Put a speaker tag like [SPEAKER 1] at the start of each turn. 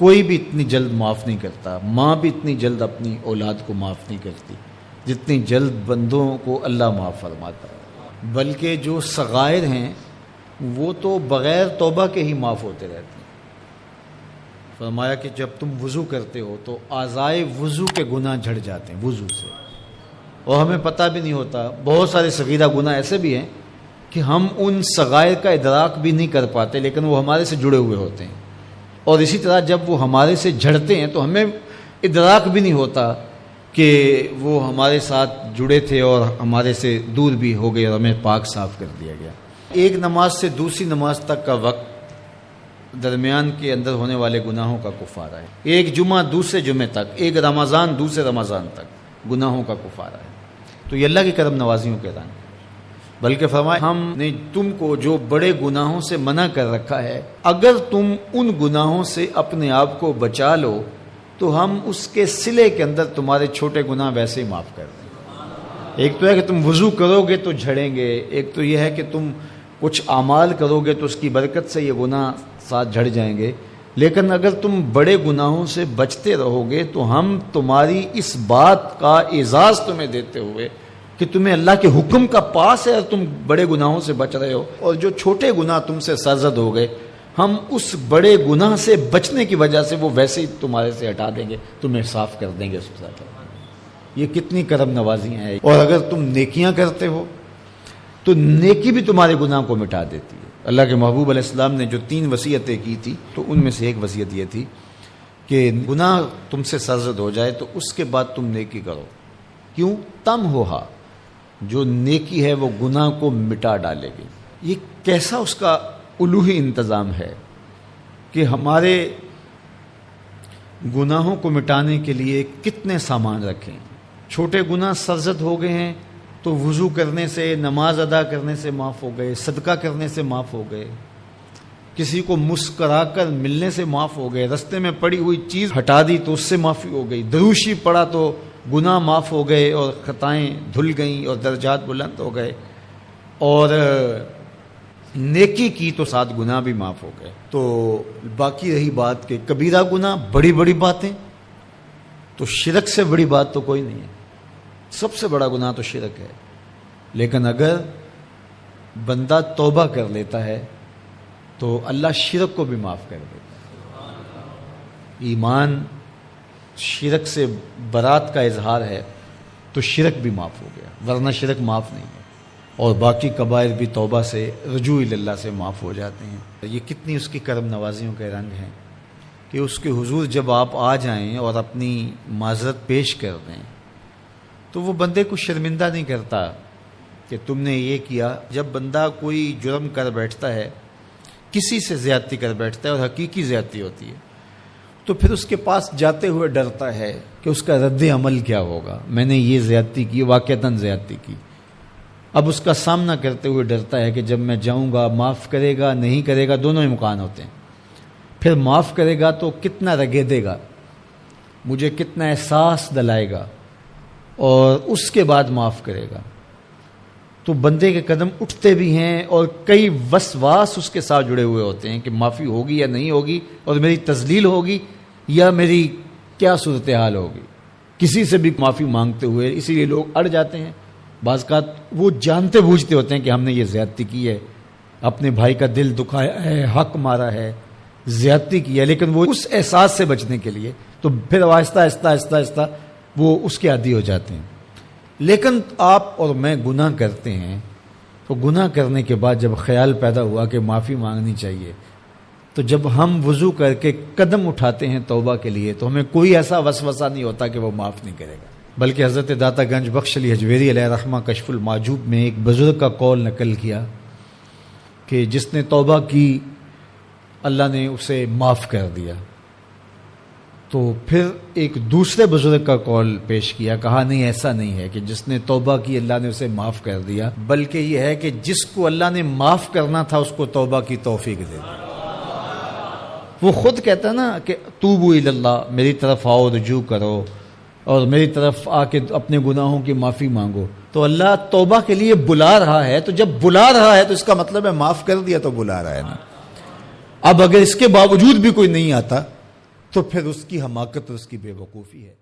[SPEAKER 1] کوئی بھی اتنی جلد معاف نہیں کرتا، ماں بھی اتنی جلد اپنی اولاد کو معاف نہیں کرتی جتنی جلد بندوں کو اللہ معاف فرماتا ہے۔ بلکہ جو صغائر ہیں وہ تو بغیر توبہ کے ہی معاف ہوتے رہتے ہیں۔ فرمایا کہ جب تم وضو کرتے ہو تو اعضائے وضو کے گناہ جھڑ جاتے ہیں وضو سے، اور ہمیں پتہ بھی نہیں ہوتا۔ بہت سارے صغیرہ گناہ ایسے بھی ہیں کہ ہم ان صغائر کا ادراک بھی نہیں کر پاتے، لیکن وہ ہمارے سے جڑے ہوئے ہوتے ہیں، اور اسی طرح جب وہ ہمارے سے جھڑتے ہیں تو ہمیں ادراک بھی نہیں ہوتا کہ وہ ہمارے ساتھ جڑے تھے اور ہمارے سے دور بھی ہو گئے اور ہمیں پاک صاف کر دیا گیا۔ ایک نماز سے دوسری نماز تک کا وقت درمیان کے اندر ہونے والے گناہوں کا کفارہ ہے۔ ایک جمعہ دوسرے جمعے تک، ایک رمضان دوسرے رمضان تک گناہوں کا کفارہ ہے۔ تو یہ اللہ کی کرم نوازیوں کے رنگ ہے۔ بلکہ فرمایا ہم نے تم کو جو بڑے گناہوں سے منع کر رکھا ہے، اگر تم ان گناہوں سے اپنے آپ کو بچا لو تو ہم اس کے صلے کے اندر تمہارے چھوٹے گناہ ویسے ہی معاف کر دیں۔ ایک تو ہے کہ تم وضو کرو گے تو جھڑیں گے، ایک تو یہ ہے کہ تم کچھ اعمال کرو گے تو اس کی برکت سے یہ گناہ ساتھ جھڑ جائیں گے، لیکن اگر تم بڑے گناہوں سے بچتے رہو گے تو ہم تمہاری اس بات کا اعزاز تمہیں دیتے ہوئے کہ تمہیں اللہ کے حکم کا پاس ہے اور تم بڑے گناہوں سے بچ رہے ہو، اور جو چھوٹے گناہ تم سے سرزد ہو گئے ہم اس بڑے گناہ سے بچنے کی وجہ سے وہ ویسے ہی تمہارے سے ہٹا دیں گے، تمہیں صاف کر دیں گے اس کے ساتھ۔ یہ کتنی کرم نوازی ہیں۔ اور اگر تم نیکیاں کرتے ہو تو نیکی بھی تمہارے گناہ کو مٹا دیتی ہے۔ اللہ کے محبوب علیہ السلام نے جو 3 وصیتیں کی تھی تو ان میں سے ایک وصیت یہ تھی کہ گناہ تم سے سرزد ہو جائے تو اس کے بعد تم نیکی کرو۔ کیوں؟ تم ہوہا، جو نیکی ہے وہ گناہ کو مٹا ڈالے گی۔ یہ کیسا اس کا الوہی انتظام ہے کہ ہمارے گناہوں کو مٹانے کے لیے کتنے سامان رکھیں۔ چھوٹے گناہ سرزد ہو گئے ہیں تو وضو کرنے سے، نماز ادا کرنے سے معاف ہو گئے، صدقہ کرنے سے معاف ہو گئے، کسی کو مسکرا کر ملنے سے معاف ہو گئے، رستے میں پڑی ہوئی چیز ہٹا دی تو اس سے معافی ہو گئی، دروشی پڑا تو گناہ معاف ہو گئے اور خطائیں دھل گئیں اور درجات بلند ہو گئے، اور نیکی کی تو ساتھ گناہ بھی معاف ہو گئے۔ تو باقی رہی بات کہ کبیرہ گناہ، بڑی بڑی باتیں، تو شرک سے بڑی بات تو کوئی نہیں ہے، سب سے بڑا گناہ تو شرک ہے۔ لیکن اگر بندہ توبہ کر لیتا ہے تو اللہ شرک کو بھی معاف کر دیتا ہے۔ ایمان شرک سے برات کا اظہار ہے تو شرک بھی معاف ہو گیا، ورنہ شرک معاف نہیں ہے، اور باقی کبائر بھی توبہ سے، رجوع اللہ سے معاف ہو جاتے ہیں۔ یہ کتنی اس کی کرم نوازیوں کے رنگ ہیں کہ اس کے حضور جب آپ آ جائیں اور اپنی معذرت پیش کر دیں تو وہ بندے کو شرمندہ نہیں کرتا کہ تم نے یہ کیا۔ جب بندہ کوئی جرم کر بیٹھتا ہے، کسی سے زیادتی کر بیٹھتا ہے اور حقیقی زیادتی ہوتی ہے، تو پھر اس کے پاس جاتے ہوئے ڈرتا ہے کہ اس کا رد عمل کیا ہوگا۔ میں نے یہ زیادتی کی، واقعتاً زیادتی کی، اب اس کا سامنا کرتے ہوئے ڈرتا ہے کہ جب میں جاؤں گا معاف کرے گا نہیں کرے گا، دونوں امکان ہوتے ہیں۔ پھر معاف کرے گا تو کتنا رگیدے گا، مجھے کتنا احساس دلائے گا، اور اس کے بعد معاف کرے گا۔ تو بندے کے قدم اٹھتے بھی ہیں اور کئی وسواس اس کے ساتھ جڑے ہوئے ہوتے ہیں کہ معافی ہوگی یا نہیں ہوگی، اور میری تذلیل ہوگی یا میری کیا صورتحال ہوگی، کسی سے بھی معافی مانگتے ہوئے۔ اسی لیے لوگ اڑ جاتے ہیں، بعض اوقات وہ جانتے بوجھتے ہوتے ہیں کہ ہم نے یہ زیادتی کی ہے، اپنے بھائی کا دل دکھایا ہے، حق مارا ہے، زیادتی کی ہے، لیکن وہ اس احساس سے بچنے کے لیے تو پھر آہستہ آہستہ آہستہ آہستہ وہ اس کے عادی ہو جاتے ہیں۔ لیکن آپ اور میں گناہ کرتے ہیں تو گناہ کرنے کے بعد جب خیال پیدا ہوا کہ معافی مانگنی چاہیے، تو جب ہم وضو کر کے قدم اٹھاتے ہیں توبہ کے لیے تو ہمیں کوئی ایسا وسوسہ نہیں ہوتا کہ وہ معاف نہیں کرے گا۔ بلکہ حضرت داتا گنج بخش علی حجویری علیہ رحمہ کشف المعجوب میں ایک بزرگ کا قول نقل کیا کہ جس نے توبہ کی اللہ نے اسے معاف کر دیا۔ تو پھر ایک دوسرے بزرگ کا قول پیش کیا، کہا نہیں ایسا نہیں ہے کہ جس نے توبہ کی اللہ نے اسے معاف کر دیا، بلکہ یہ ہے کہ جس کو اللہ نے معاف کرنا تھا اس کو توبہ کی توفیق دے دی۔ وہ خود کہتا ہے نا کہ توبوا الی اللہ، میری طرف آؤ، رجوع کرو اور میری طرف آ کے اپنے گناہوں کی معافی مانگو۔ تو اللہ توبہ کے لیے بلا رہا ہے، تو جب بلا رہا ہے تو اس کا مطلب ہے معاف کر دیا تو بلا رہا ہے نا۔ اب اگر اس کے باوجود بھی کوئی نہیں آتا تو پھر اس کی حماقت اور اس کی بے وقوفی ہے۔